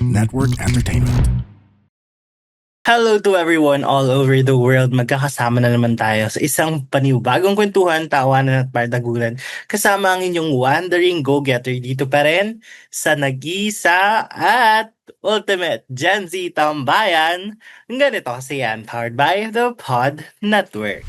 Network Entertainment. Hello to everyone all over the world. Magkakasama na naman tayo sa isang panibagong kwentuhan, tawanan at partagulan. Kasama ang inyong wandering go-getter dito pa rin sa Nagisa at Ultimate Gen Z Tambayan. Ganito kasi yan, powered by the Pod Network.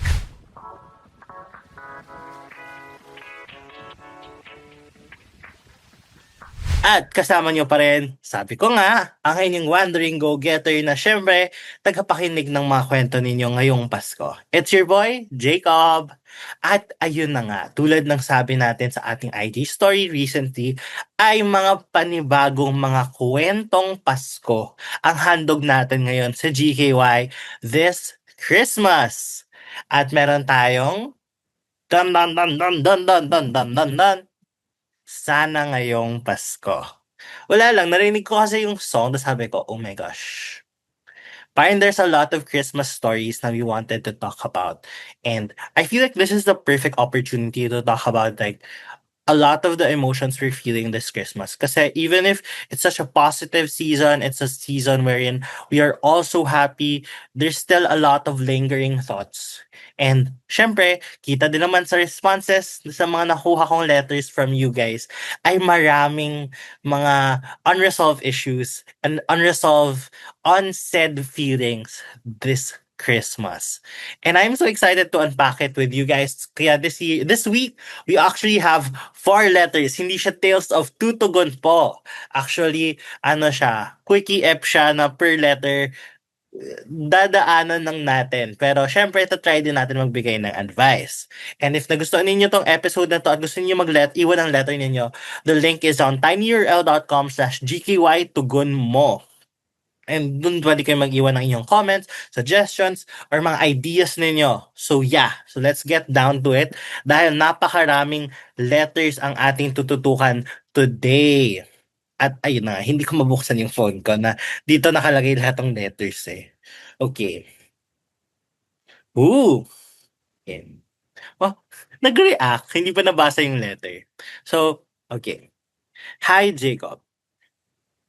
At kasama nyo pa rin, sabi ko nga, ang inyong wandering go-getter na syempre, tagapakinig ng mga kwento ninyo ngayong Pasko. It's your boy, Jacob. At ayun na nga, tulad ng sabi natin sa ating IG story recently, ay mga panibagong mga kwentong Pasko ang handog natin ngayon sa GKY this Christmas. At meron tayong dun dun dun dun dun dun dun dun dun dun sana ngayong Pasko. Wala lang, narinig ko kasi yung song, tapos sabi ko, oh my gosh. Parang there's a lot of Christmas stories na we wanted to talk about. And I feel like this is the perfect opportunity to talk about like a lot of the emotions we're feeling this Christmas. Kasi even if it's such a positive season, it's a season wherein we are all so happy, there's still a lot of lingering thoughts. And syempre, kita din naman sa responses sa mga nakuha kong letters from you guys, ay maraming mga unresolved issues and unresolved, unsaid feelings this Christmas. And I'm so excited to unpack it with you guys. Kaya this week, we actually have 4 letters. Hindi siya Tales of Two Tugon po. Actually, ano siya, quickie ep siya na per letter dadaanan lang natin. Pero syempre, try din natin magbigay ng advice. And if nagustuhan ninyo tong episode na to at gusto niyo iwan ang letter ninyo, the link is on tinyurl.com/gky tugon mo. And dun pwede kayo mag-iwan ng inyong comments, suggestions, or mga ideas ninyo. So so let's get down to it dahil napakaraming letters ang ating tututukan today. At ayun na, hindi ko mabuksan yung phone ko na dito nakalagay lahat ng letters eh. Okay. Ooh! Yan. Well, nag-react, hindi pa nabasa yung letter. So, okay. Hi, Jacob.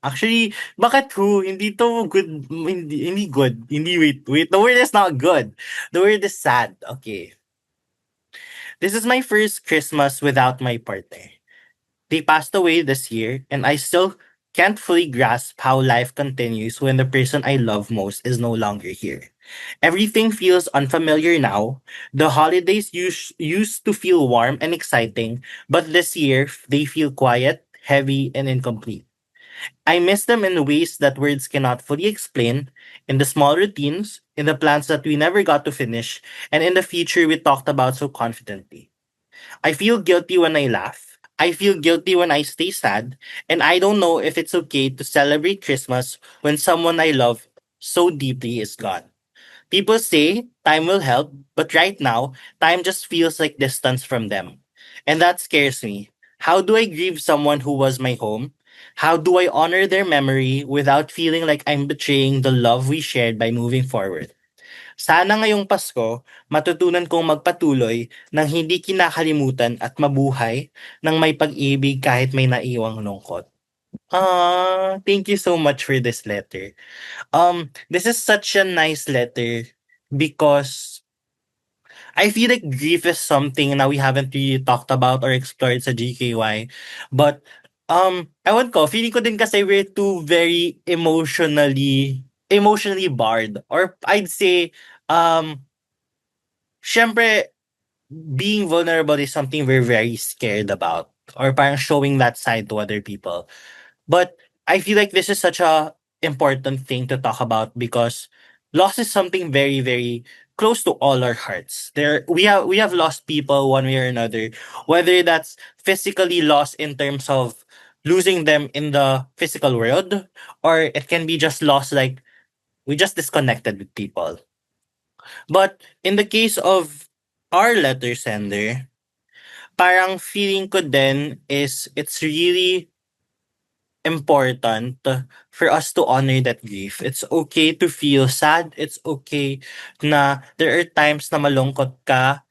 Actually, bakit who? Hindi to good. Hindi good. Hindi, wait. The word is not good. The word is sad. Okay. This is my first Christmas without my partner. They passed away this year, and I still can't fully grasp how life continues when the person I love most is no longer here. Everything feels unfamiliar now. The holidays used to feel warm and exciting, but this year they feel quiet, heavy, and incomplete. I miss them in ways that words cannot fully explain, in the small routines, in the plans that we never got to finish, and in the future we talked about so confidently. I feel guilty when I laugh. I feel guilty when I stay sad, and I don't know if it's okay to celebrate Christmas when someone I love so deeply is gone. People say time will help, but right now, time just feels like distance from them. And that scares me. How do I grieve someone who was my home? How do I honor their memory without feeling like I'm betraying the love we shared by moving forward? Sana ngayong Pasko, matutunan kong magpatuloy ng hindi kinakalimutan at mabuhay ng may pag-ibig kahit may naiwang lungkot. Thank you so much for this letter. This is such a nice letter because I feel like grief is something na we haven't really talked about or explored sa GKY. But, ewan ko, feeling ko din kasi we're two very emotionally barred. Or I'd say, syempre, being vulnerable is something we're very scared about. Or parang showing that side to other people. But I feel like this is such a important thing to talk about because loss is something very, very close to all our hearts. We have lost people one way or another, whether that's physically lost in terms of losing them in the physical world, or it can be just lost like we just disconnected with people. But in the case of our letter sender, parang feeling ko din is it's really important for us to honor that grief. It's okay to feel sad. It's okay na there are times na malungkot ka,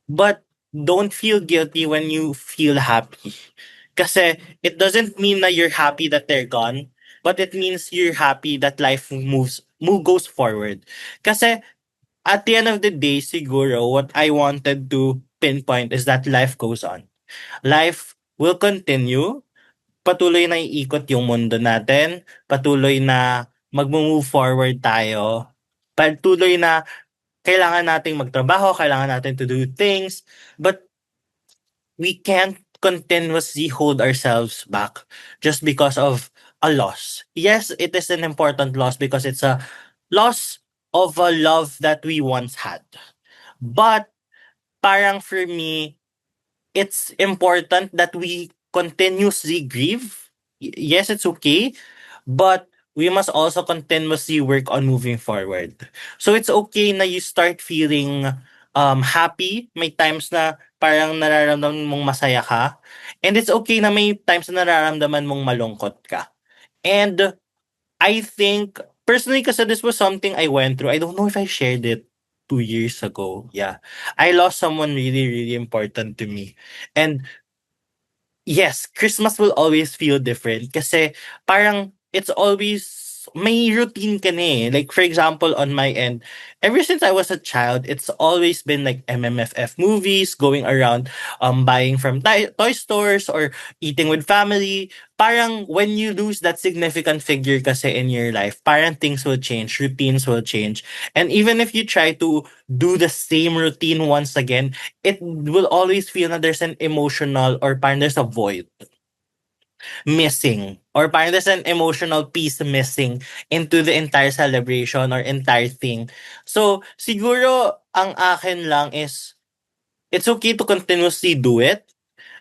but don't feel guilty when you feel happy. Kasi it doesn't mean na you're happy that they're gone, but it means you're happy that life goes forward. Kasi at the end of the day, siguro, what I wanted to pinpoint is that life goes on. Life will continue. Patuloy na iikot yung mundo natin. Patuloy na magmo-move forward tayo. Patuloy na kailangan nating magtrabaho, kailangan natin to do things. But we can't continuously hold ourselves back just because of a loss. Yes, it is an important loss because it's a loss of a love that we once had. But parang for me, it's important that we continuously grieve. Yes, it's okay, but we must also continuously work on moving forward. So it's okay na you start feeling happy. May times na parang nararamdaman mong masaya ka. And it's okay na may times na nararamdaman mong malungkot ka. And I think, personally, kasi this was something I went through. I don't know if I shared it 2 years ago. Yeah. I lost someone really, really important to me. And yes, Christmas will always feel different kasi parang it's always may routine ka na eh. Like for example, on my end, ever since I was a child, it's always been like MMFF movies, going around buying from toy stores or eating with family. Parang when you lose that significant figure kasi in your life, parang things will change, routines will change. And even if you try to do the same routine once again, it will always feel na there's an emotional or parang there's a void missing or parang there's an emotional piece missing into the entire celebration or entire thing. So, siguro ang akin lang is it's okay to continuously do it.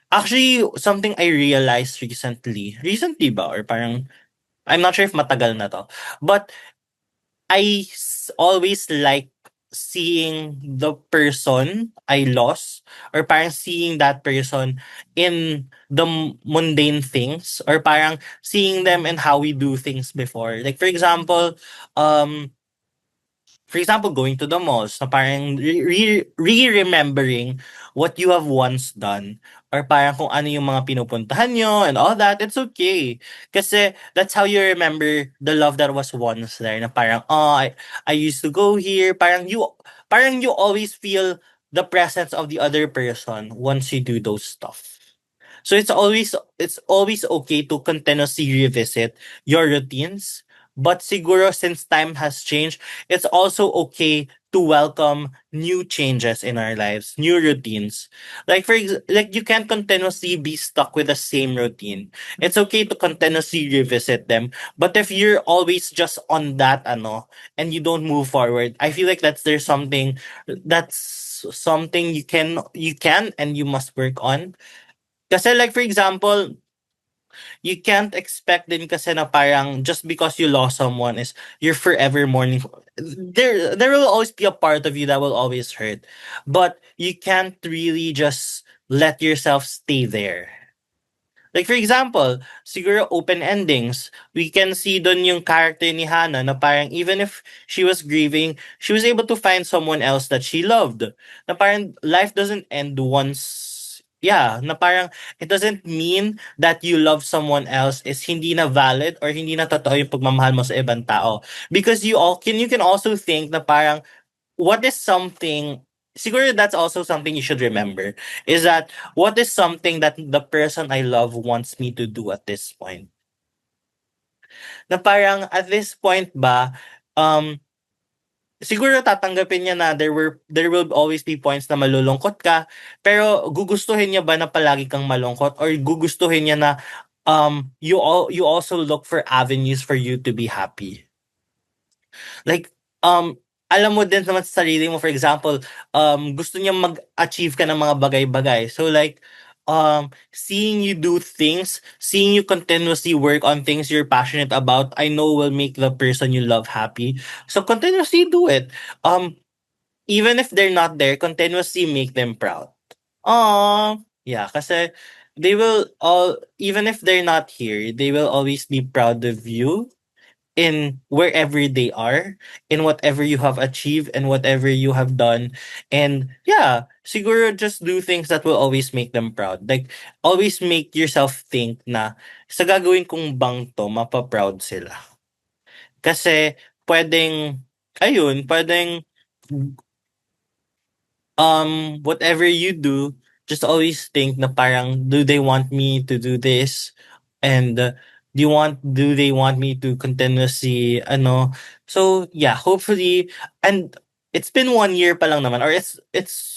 Actually, something I realized recently ba or parang I'm not sure if matagal na to, but always like seeing the person I lost or parang seeing that person in the mundane things or parang seeing them in how we do things before. Like um for example, going to the malls na parang re-remembering what you have once done or parang kung ano yung mga pinupuntahan nyo and all that, it's okay. Kasi that's how you remember the love that was once there na parang, oh, I used to go here. Parang you always feel the presence of the other person once you do those stuff. So it's always okay to continuously revisit your routines. But siguro since time has changed, it's also okay to welcome new changes in our lives, new routines. Like you can't continuously be stuck with the same routine. It's okay to continuously revisit them. But if you're always just on that and you don't move forward, I feel like that's something you can and you must work on. Kasi like for example, you can't expect din kasi na parang just because you lost someone is you're forever mourning. There will always be a part of you that will always hurt. But you can't really just let yourself stay there. Like for example, siguro open endings. We can see dun yung character ni Hannah na parang even if she was grieving, she was able to find someone else that she loved. Na parang life doesn't end once. Yeah, na parang it doesn't mean that you love someone else is hindi na valid or hindi na totoo yung pagmamahal mo sa ibang tao. Because you can also think na parang what is something siguro that's also something you should remember is that what is something that the person I love wants me to do at this point? Na parang at this point ba, um, siguro tatanggapin niya na there will always be points na malulungkot ka, pero gugustuhin niya ba na palagi kang malungkot or gugustuhin niya na you also look for avenues for you to be happy? Like, alam mo din naman sa sarili mo, for example, gusto niya mag-achieve ka ng mga bagay-bagay. So like, seeing you do things, seeing you continuously work on things you're passionate about, I know will make the person you love happy. So continuously do it. Even if they're not there, continuously make them proud. Yeah, kasi they will all, even if they're not here, they will always be proud of you in wherever they are, in whatever you have achieved and whatever you have done. And yeah, siguro just do things that will always make them proud. Like, always make yourself think na sa gagawin kong bang 'to, mapa-proud sila. Kasi puwedeng ayun, puwedeng whatever you do, just always think na parang, do they want me to do this? And do they want me to continuously ano? So yeah, hopefully, and it's been 1 year pa lang naman, or it's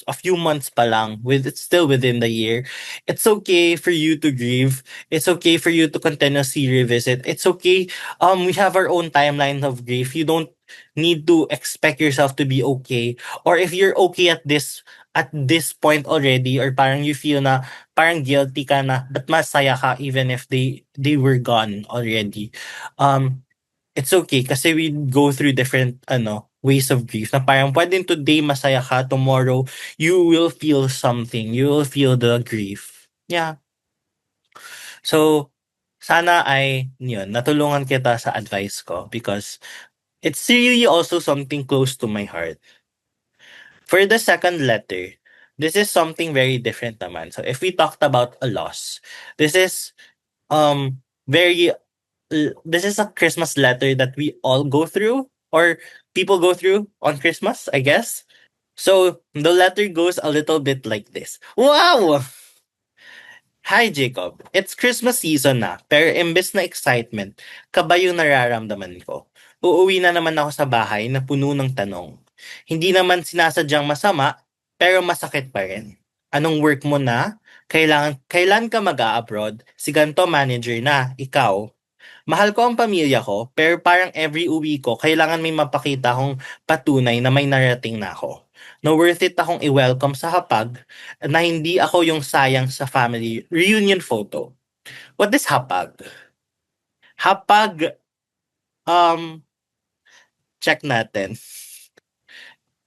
a few months pa lang, it's still within the year. It's okay for you to grieve. It's okay for you to continuously revisit. It's okay. We have our own timeline of grief. You don't need to expect yourself to be okay, or if you're okay at this point already, or parang you feel na parang guilty ka na ba't masaya ka even if they were gone already. It's okay kasi we go through different ways of grief, na parang puwedeng today masaya ka, tomorrow you will feel something, you will feel the grief. Yeah. So, sana ay yun, natulungan kita sa advice ko, because it's really also something close to my heart. For the second letter, this is something very different naman. So if we talked about a loss, this is very this is a Christmas letter that we all go through, or people go through on Christmas, I guess. So the letter goes a little bit like this. Wow! Hi Jacob, it's Christmas season na, pero imbes na excitement, kaba yung nararamdaman ko. Uuwi na naman ako sa bahay na puno ng tanong. Hindi naman sinasadyang masama, pero masakit pa rin. Anong work mo na? Kailan ka mag-a-abroad? Si ganto manager na, ikaw. Mahal ko ang pamilya ko, pero parang every uwi ko, kailangan may mapakita akong patunay na may narating na ako. Na worth it akong i-welcome sa hapag, na hindi ako yung sayang sa family reunion photo. What is hapag? Hapag, um, check natin.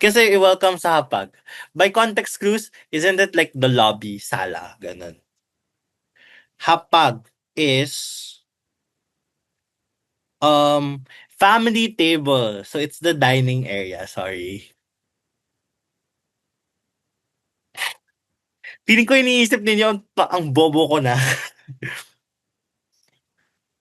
Kasi i-welcome sa hapag. By context clues, isn't it like the lobby, sala, ganun. Hapag is family table. So it's the dining area, sorry. Feeling ko iniisip ninyo ang bobo ko na.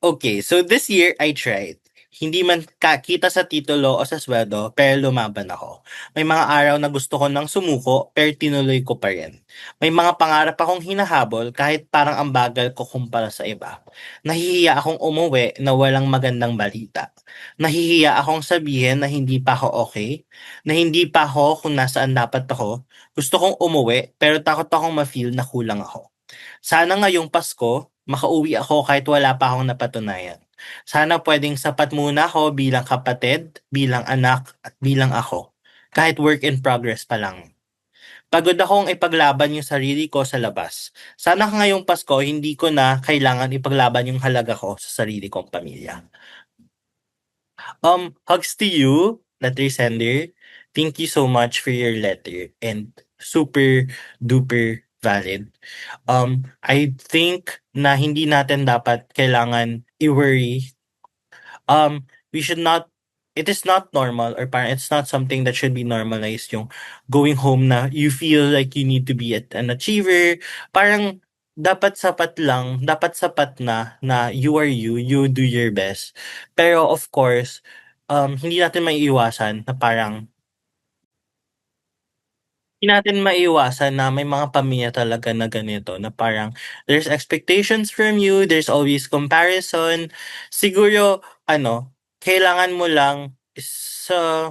Okay, so this year I tried. Hindi man kita sa titulo o sa sweldo, pero lumaban ako. May mga araw na gusto ko nang sumuko, pero tinuloy ko pa rin. May mga pangarap akong hinahabol kahit parang ang bagal ko kumpara sa iba. Nahihiya akong umuwi na walang magandang balita. Nahihiya akong sabihin na hindi pa ako okay, na hindi pa ako kung nasaan dapat ako. Gusto kong umuwi, pero takot akong ma-feel na kulang ako. Sana ngayong Pasko, makauwi ako kahit wala pa akong napatunayan. Sana puwedeng sapat muna ako bilang kapatid, bilang anak, at bilang ako. Kahit work in progress pa lang. Pagod akong ipaglaban yung sarili ko sa labas. Sana ngayong Pasko hindi ko na kailangan ipaglaban yung halaga ko sa sarili kong pamilya. Hugs to you, letter sender. Thank you so much for your letter, and super duper valid. I think na hindi natin dapat kailangan i-worry. We should not, it is not normal, or parang it's not something that should be normalized yung going home na you feel like you need to be an achiever. Parang dapat sapat na you are you, you do your best. Pero of course, hindi natin maiiwasan na parang hindi natin maiiwasan na may mga pamilya talaga na ganito, na parang there's expectations from you, there's always comparison. Siguro kailangan mo lang sa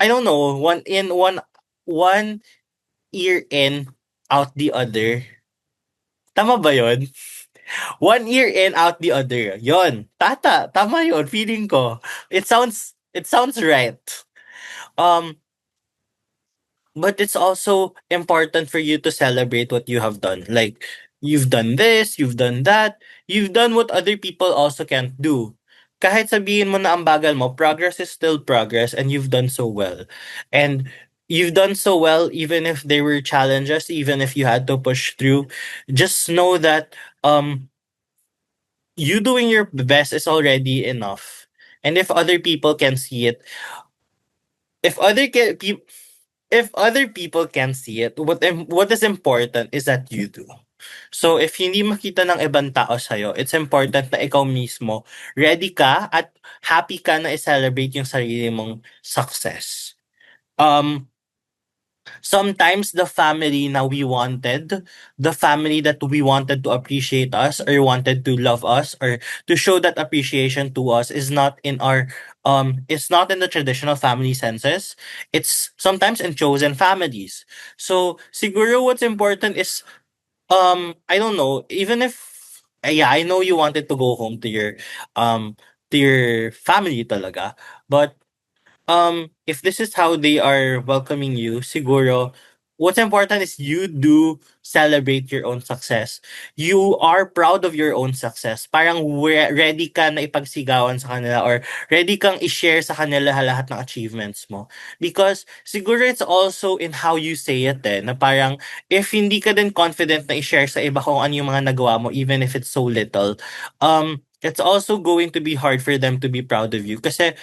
I don't know, one ear in, out the other. Tama ba yun? One ear in, out the other. Yon, tama yun, feeling ko. It sounds right. Um, But it's also important for you to celebrate what you have done. Like, you've done this, you've done that, you've done what other people also can't do. Kahit sabihin mo na ang bagal mo, progress is still progress, and you've done so well. And you've done so well even if there were challenges, even if you had to push through. Just know that you doing your best is already enough. And if other people can see it, if other can, if other people can see it, what is important is that you do. So if hindi makita ng ibang tao sa'yo, it's important na ikaw mismo ready ka at happy ka na i-celebrate yung sarili mong success. Sometimes the family na we wanted, the family that we wanted to appreciate us or wanted to love us or to show that appreciation to us is not in our it's not in the traditional family senses. It's sometimes in chosen families. So siguro what's important is I don't know, even if yeah, I know you wanted to go home um to your family talaga, but if this is how they are welcoming you, siguro, what's important is you do celebrate your own success. You are proud of your own success. Parang ready ka na ipagsigawan sa kanila or ready kang i-share sa kanila lahat ng achievements mo. Because siguro it's also in how you say it na parang if hindi ka din confident na i-share sa iba kung ano yung mga nagawa mo, even if it's so little, it's also going to be hard for them to be proud of you. Kasi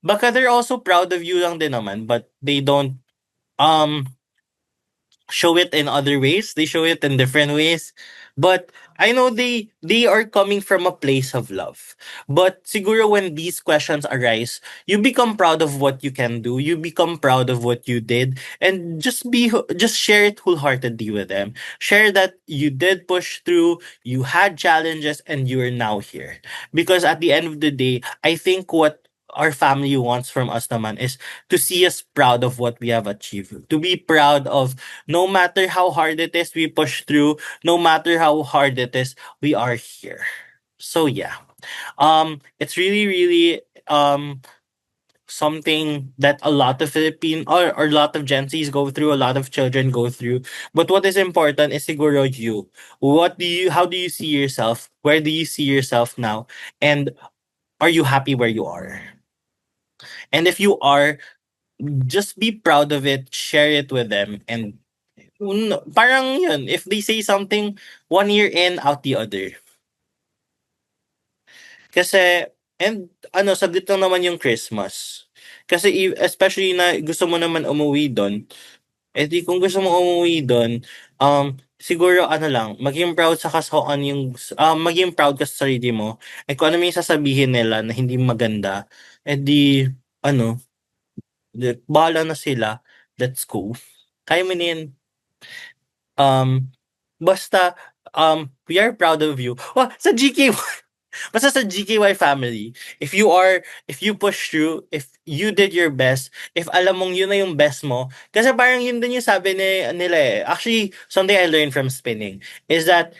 baka they're also proud of you lang din naman, but they don't um show it in other ways. They show it in different ways. But I know they are coming from a place of love. But siguro when these questions arise, you become proud of what you can do. You become proud of what you did, and just share it wholeheartedly with them. Share that you did push through, you had challenges, and you are now here. Because at the end of the day, I think what our family wants from us naman is to see us proud of what we have achieved. To be proud of no matter how hard it is, we push through. No matter how hard it is, we are here. So yeah, it's really, really something that a lot of Philippine or a lot of Gen Zs go through, a lot of children go through. But what is important is siguro you. How do you see yourself? Where do you see yourself now? And are you happy where you are? And if you are, just be proud of it, share it with them, and parang yun, if they say something, one ear in, out the other. Kasi, and ano, saglit lang naman yung Christmas. Kasi especially na gusto mo naman umuwi doon, eh di kung gusto mo umuwi doon, siguro ano lang, maging proud sa kasuoan yung, maging proud ka sa sarili mo. Eh kung ano may sasabihin nila na hindi maganda, eh di, ano, bahala na sila, let's go. Kaya mo na yan. Um, basta, we are proud of you. Well, sa GK, basta sa GKY family, if you push through, if you did your best, if alam mong yun na yung best mo, kasi parang yun din yung sabi nila eh. Actually, something I learned from spinning is that,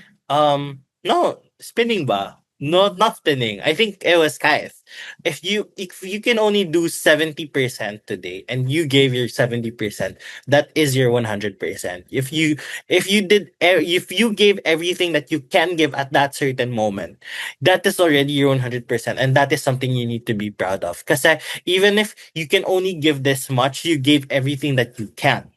no, spinning ba? No, not spinning. I think it was Kaif. If you can only do 70% today and you gave your 70%, that is your 100%. If you gave everything that you can give at that certain moment, that is already your 100%, and that is something you need to be proud of. Kasi even if you can only give this much, you gave everything that you can.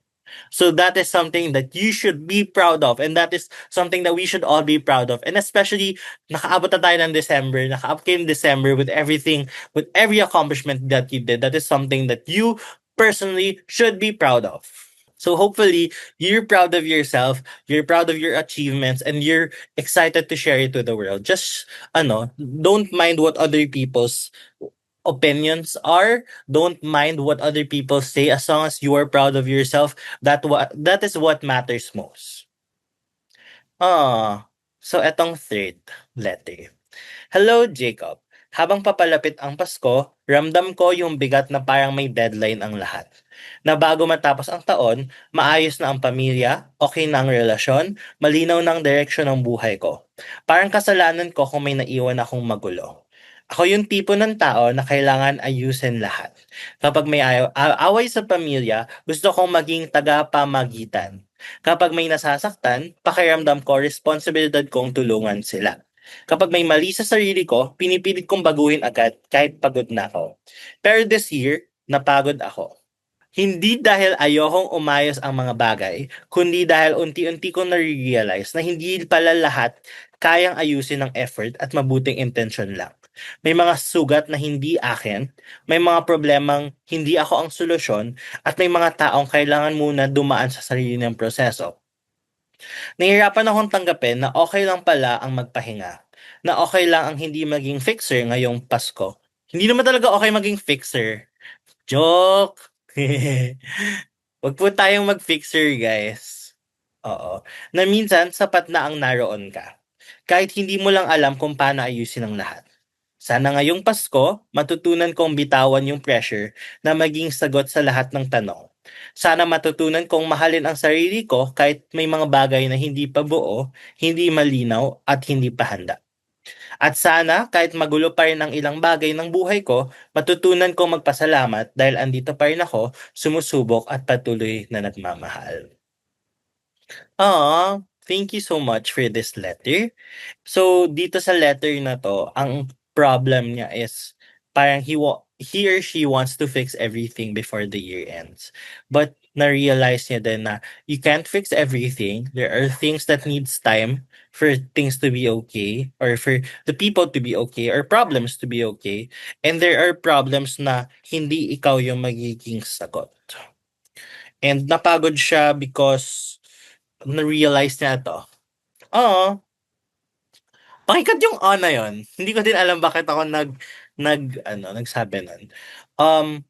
So that is something that you should be proud of, and that is something that we should all be proud of. And especially, nakaabot na tayo ng December, nakaabot kayo ng December with everything, with every accomplishment that you did. That is something that you personally should be proud of. So hopefully, you're proud of yourself, you're proud of your achievements, and you're excited to share it with the world. Just, don't mind what other people's opinions are. Don't mind what other people say as long as you are proud of yourself. That is what matters most. So etong third letter. Hello, Jacob. Habang papalapit ang Pasko, ramdam ko yung bigat na parang may deadline ang lahat. Na bago matapos ang taon, maayos na ang pamilya, okay na ang relasyon, malinaw na ang direksyon ng buhay ko. Parang kasalanan ko kung may naiwan akong magulo. Ako yung tipo ng tao na kailangan ayusin lahat. Kapag may away sa pamilya, gusto kong maging tagapamagitan. Kapag may nasasaktan, pakiramdam ko responsibilidad kong tulungan sila. Kapag may mali sa sarili ko, pinipilit kong baguhin agad kahit pagod na ako. Pero this year, napagod ako. Hindi dahil ayokong umayos ang mga bagay, kundi dahil unti-unti kong na-realize na hindi pala lahat kayang ayusin ng effort at mabuting intensyon lang. May mga sugat na hindi akin, may mga problemang hindi ako ang solusyon, at may mga taong kailangan muna dumaan sa sarili ng proseso. Nahihirapan akong tanggapin na okay lang pala ang magpahinga, na okay lang ang hindi maging fixer ngayong Pasko. Hindi naman talaga okay maging fixer. Joke! Wag po tayong mag-fixer, guys. Oo. Na minsan, sapat na ang naroon ka. Kahit hindi mo lang alam kung paano ayusin ang lahat. Sana ngayong Pasko, matutunan kong bitawan yung pressure na maging sagot sa lahat ng tanong. Sana matutunan kong mahalin ang sarili ko kahit may mga bagay na hindi pa buo, hindi malinaw, at hindi pa handa. At sana, kahit magulo pa rin ang ilang bagay ng buhay ko, matutunan kong magpasalamat dahil andito pa rin ako, sumusubok at patuloy na nagmamahal. Thank you so much for this letter. So, dito sa letter na 'to, ang problem niya is parang he or she wants to fix everything before the year ends. But na-realize niya din na you can't fix everything. There are things that needs time for things to be okay or for the people to be okay or problems to be okay. And there are problems na hindi ikaw yung magiging sagot. And napagod siya because na-realize niya 'to. Oo. Pakinggan yung na yun. Hindi ko din alam bakit ako nagsabi nun. Um,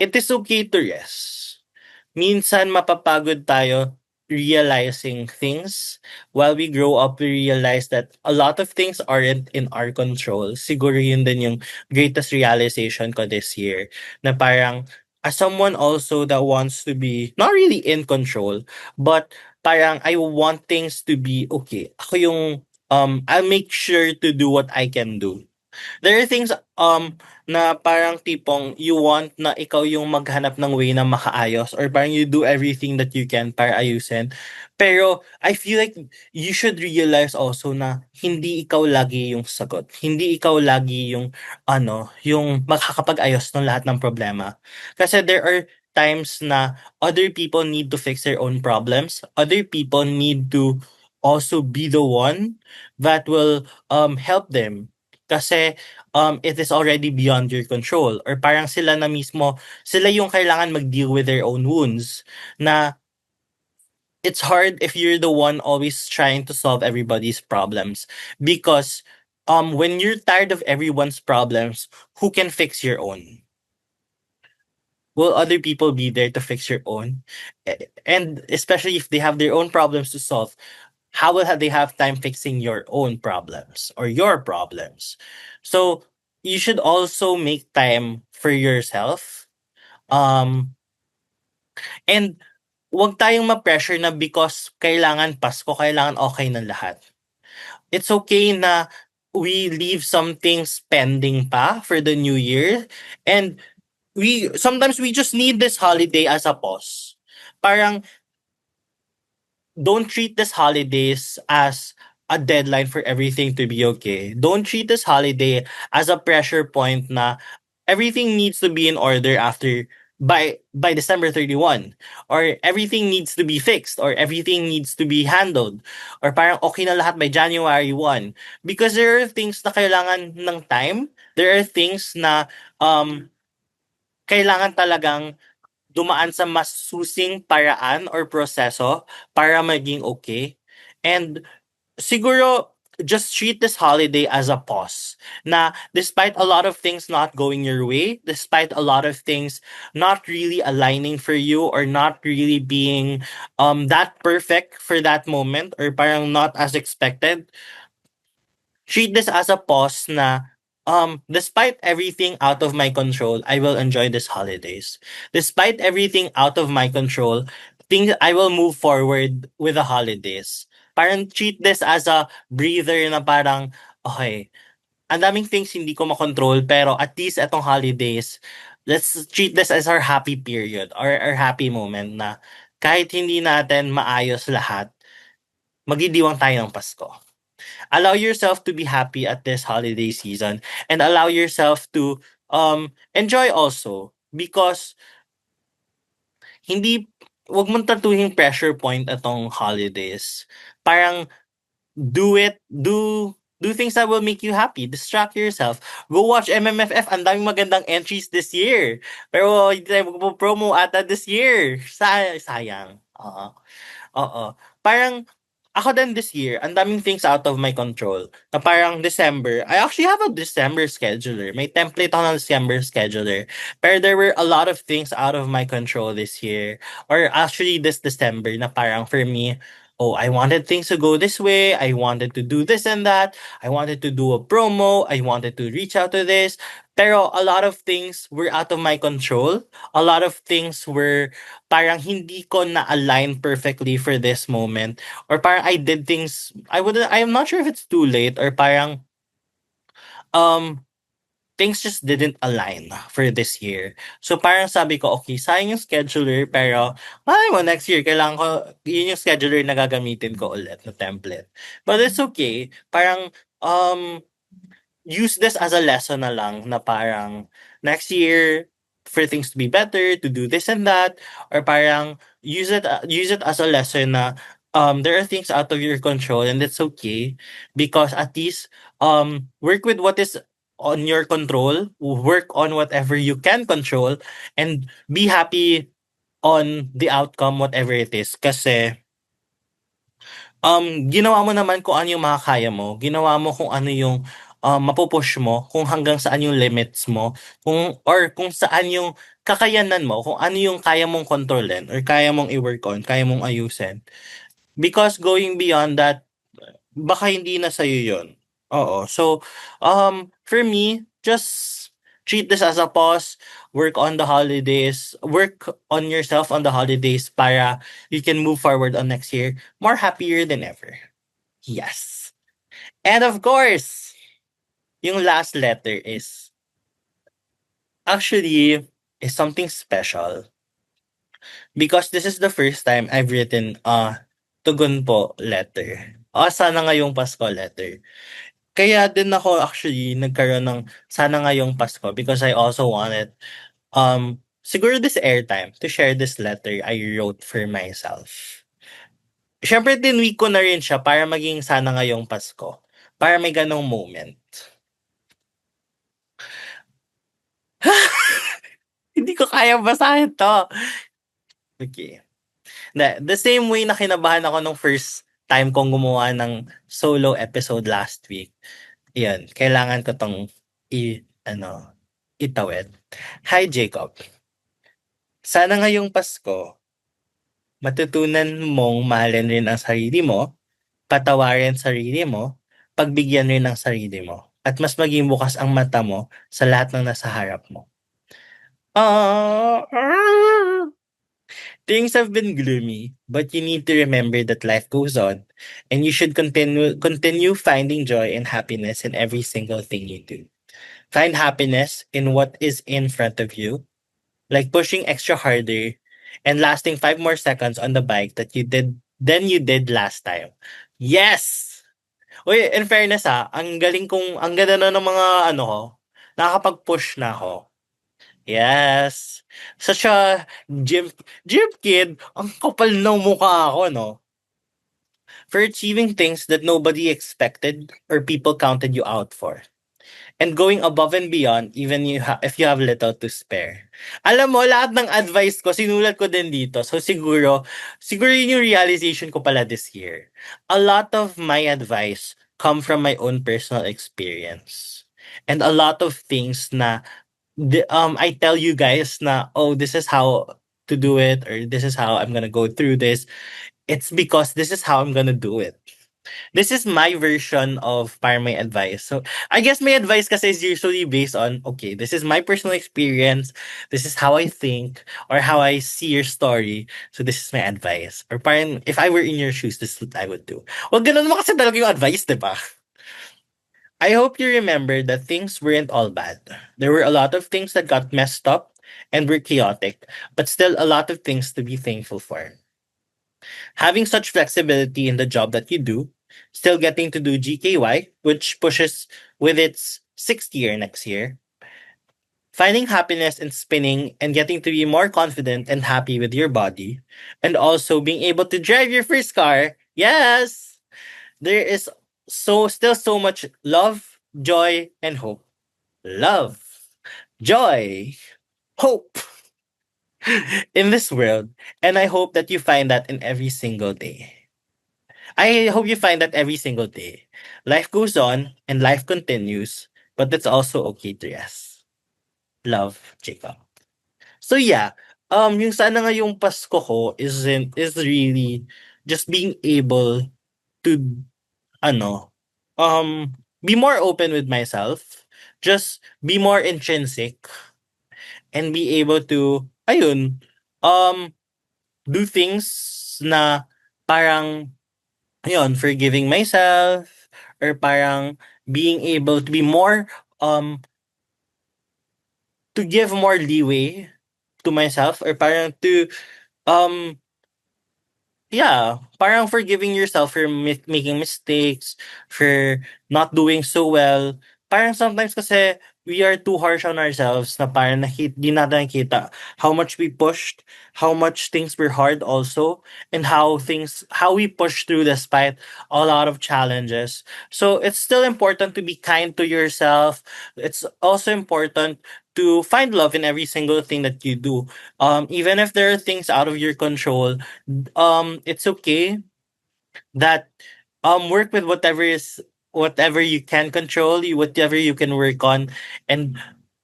it is okay to rest. Minsan mapapagod tayo realizing things. While we grow up, we realize that a lot of things aren't in our control. Siguro yun din yung greatest realization ko this year. Na parang, as someone also that wants to be, not really in control, but parang I want things to be okay. Ako yung, I'll make sure to do what I can do. There are things, na parang tipong you want na ikaw yung maghanap ng way na makaayos or parang you do everything that you can para ayusin. Pero I feel like you should realize also na hindi ikaw lagi yung sagot. Hindi ikaw lagi yung yung makakapag-ayos ng lahat ng problema. Kasi there are times na other people need to fix their own problems. Other people need to also be the one that will help them kasi it is already beyond your control or parang sila na mismo, sila yung kailangan mag-deal with their own wounds na it's hard if you're the one always trying to solve everybody's problems because when you're tired of everyone's problems, who can fix your own? Will other people be there to fix your own? And especially if they have their own problems to solve, how will they have time fixing your own problems or your problems? So you should also make time for yourself. Um, and wag tayong ma-pressure na because kailangan Pasko, kailangan okay ng lahat. It's okay na we leave some things pending pa for the new year. And sometimes we just need this holiday as a pause. Parang don't treat this holidays as a deadline for everything to be okay. Don't treat this holiday as a pressure point na everything needs to be in order after by December 31 or everything needs to be fixed or everything needs to be handled or parang okay na lahat by January 1 because there are things na kailangan ng time. There are things na kailangan talagang dumaan sa mas susing paraan or proseso para maging okay. And siguro, just treat this holiday as a pause. Na despite a lot of things not going your way, despite a lot of things not really aligning for you or not really being that perfect for that moment or parang not as expected, treat this as a pause na despite everything out of my control, I will enjoy this holidays. Despite everything out of my control, think I will move forward with the holidays. Parang treat this as a breather na parang, okay, ang daming things hindi ko makontrol pero at least etong holidays, let's treat this as our happy period or our happy moment na kahit hindi natin maayos lahat, magdidiwang tayo ng Pasko. Allow yourself to be happy at this holiday season and allow yourself to enjoy also because hindi wag mong tatuhing pressure point atong holidays. Parang do things that will make you happy. Distract yourself. Go watch MMFF. Ang daming magandang entries this year. Pero hindi tayo magpo-promo ata this year. Sayang. Oo. Oo. Parang ako din this year, ang daming things out of my control. Na parang December, I actually have a December scheduler. May template ako ng December scheduler. Pero there were a lot of things out of my control this year. Or actually this December na parang for me, oh, I wanted things to go this way. I wanted to do this and that. I wanted to do a promo. I wanted to reach out to this. Pero a lot of things were out of my control. A lot of things were parang hindi ko na-align perfectly for this moment. Or parang I did things, I'm not sure if it's too late or parang, um, things just didn't align for this year. So parang sabi ko, okay, sayang yung scheduler, pero malay mo next year, kailangan ko, yun yung scheduler na gagamitin ko ulit na template. But it's okay. Parang, use this as a lesson na lang na parang next year for things to be better, to do this and that, or parang use it as a lesson na there are things out of your control and it's okay because at least work with what is on your control, work on whatever you can control and be happy on the outcome whatever it is kasi ginawa mo naman kung ano yung makakaya mo, ginawa mo kung ano yung, mapu-push mo, kung hanggang saan yung limits mo, kung saan yung kakayanan mo, kung ano yung kaya mong kontrolin or kaya mong i-work on, kaya mong ayusin. Because going beyond that, baka hindi na sa'yo yun. Oo. So, for me, just treat this as a pause, work on the holidays, work on yourself on the holidays para you can move forward on next year more happier than ever. Yes. And of course, yung last letter is actually is something special because this is the first time I've written a tugon po letter. O sana ngayong Pasko letter. Kaya din ako actually nagkaroon ng sana ngayong Pasko because I also wanted siguro this airtime to share this letter I wrote for myself. Siyempre tinweak ko na rin siya para maging sana ngayong Pasko. Para may ganong moment. Hindi ko kayang basahin 'to. Okay. The same way na kinabahan ako nung first time kong gumawa ng solo episode last week. 'Yun, kailangan ko 'tong ano, itawid. Hi Jacob. Sana ngayong Pasko, matutunan mong mahalin rin ang sarili mo, patawarin sarili mo, pagbigyan rin ng sarili mo, at mas maging bukas ang mata mo sa lahat ng nasa harap mo. Ah. Things have been gloomy, but you need to remember that life goes on, and you should continue finding joy and happiness in every single thing you do. Find happiness in what is in front of you, like pushing extra harder and lasting 5 more seconds on the bike you did last time. Yes! Uy, in fairness ang ganda na ng mga ano ko, nakakapag-push na ako. Yes. Such a gym kid, ang kapal ng mukha ako, no? For achieving things that nobody expected or people counted you out for. And going above and beyond even if you have little to spare. Alam mo, lahat ng advice ko, sinulat ko din dito. So siguro yun yung realization ko pala this year. A lot of my advice come from my own personal experience. And a lot of things na I tell you guys na, oh, this is how to do it, or this is how I'm gonna go through this. It's because this is how I'm gonna do it. This is my version of parang my advice. So, I guess my advice kasi is usually based on, okay, this is my personal experience, this is how I think, or how I see your story, so this is my advice. Or parang, if I were in your shoes, this is what I would do. Well, ganun naman kasi talaga yung advice, di ba? I hope you remember that things weren't all bad. There were a lot of things that got messed up and were chaotic, but still a lot of things to be thankful for. Having such flexibility in the job that you do, still getting to do GKY, which pushes with its 6th year next year, finding happiness in spinning and getting to be more confident and happy with your body, and also being able to drive your first car. Yes, there is still so much love, joy, and hope. Love, joy, hope in this world, and I hope that you find that in every single day. I hope you find that every single day. Life goes on and life continues, but it's also okay to rest. Love, Jacob. So yeah, yung sana nga yung Pasko ko is really just being able to ano, be more open with myself, just be more intrinsic, and be able to ayun, um, do things na parang ayun, forgiving myself, or parang being able to be more um to give more leeway to myself, or parang to um yeah, parang forgiving yourself for making mistakes, for not doing so well. Parang sometimes kasi we are too harsh on ourselves na parang di natin nakita how much we pushed, how much things were hard also, and how we pushed through despite a lot of challenges. So it's still important to be kind to yourself. It's also important to find love in every single thing that you do. Even if there are things out of your control, it's okay that work with whatever you can control, whatever you can work on, and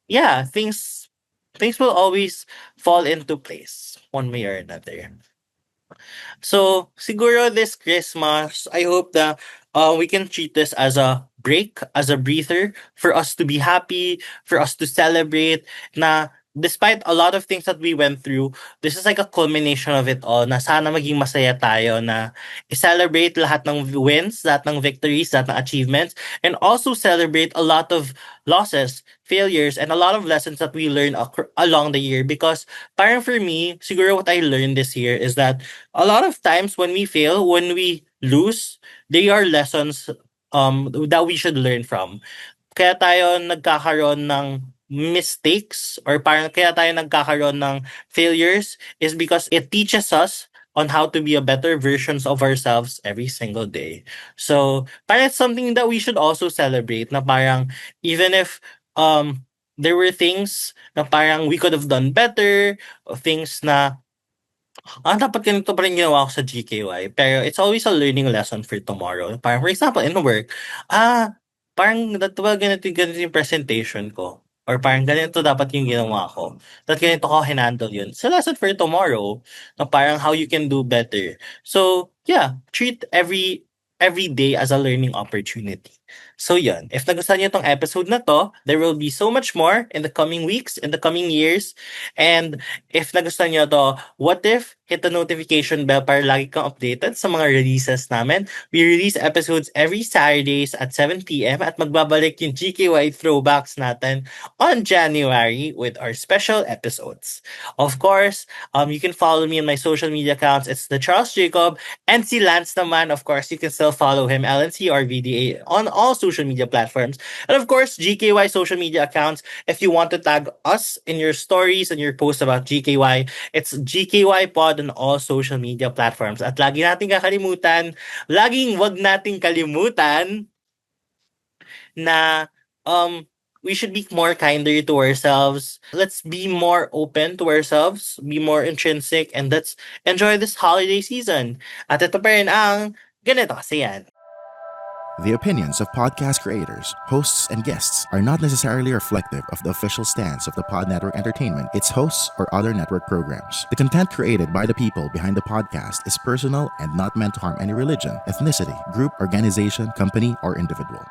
yeah, things will always fall into place one way or another. So, siguro this Christmas, I hope that we can treat this as a break, as a breather, for us to be happy, for us to celebrate, na despite a lot of things that we went through, this is like a culmination of it all, na sana maging masaya tayo, na i-celebrate lahat ng wins, lahat ng victories, lahat ng achievements, and also celebrate a lot of losses, failures, and a lot of lessons that we learned along the year. Because parang for me, siguro what I learned this year is that a lot of times when we fail, when we lose, they are lessons that we should learn from. Kaya tayo nagkakaroon ng mistakes, or parang kaya tayo nagkakaroon ng failures, is because it teaches us on how to be a better versions of ourselves every single day. So, parang it's something that we should also celebrate, na parang even if there were things na parang we could have done better, or things na dapat ganito pa rin ginawa ko sa GKY. Pero it's always a learning lesson for tomorrow. Parang for example, in work, parang diba ganito yung presentation ko. Or parang ganito dapat yung ginawa ko. Dapat ganito ko hinandle yun. So lesson for tomorrow, na parang how you can do better. So yeah, treat every day as a learning opportunity. So yun, if nagustuhan niyo tong episode na to, there will be so much more in the coming weeks, in the coming years. And if nagustuhan niyo to, what if hit the notification bell para lagi kang updated sa mga releases namin. We release episodes every Saturdays at 7 p.m. at magbabalik yung GKY throwbacks natin on January with our special episodes. Of course, you can follow me on my social media accounts. It's the Charles Jacob, and si Lance naman, of course, you can still follow him, LNCRVDA, on all social media platforms. And of course, GKY social media accounts. If you want to tag us in your stories and your posts about GKY, it's GKY Pod on all social media platforms. At laging wag nating kalimutan na we should be more kinder to ourselves. Let's be more open to ourselves, be more intrinsic, and let's enjoy this holiday season. At ito pa rin ang ganito kasi yan. The opinions of podcast creators, hosts, and guests are not necessarily reflective of the official stance of the Pod Network Entertainment, its hosts, or other network programs. The content created by the people behind the podcast is personal and not meant to harm any religion, ethnicity, group, organization, company, or individual.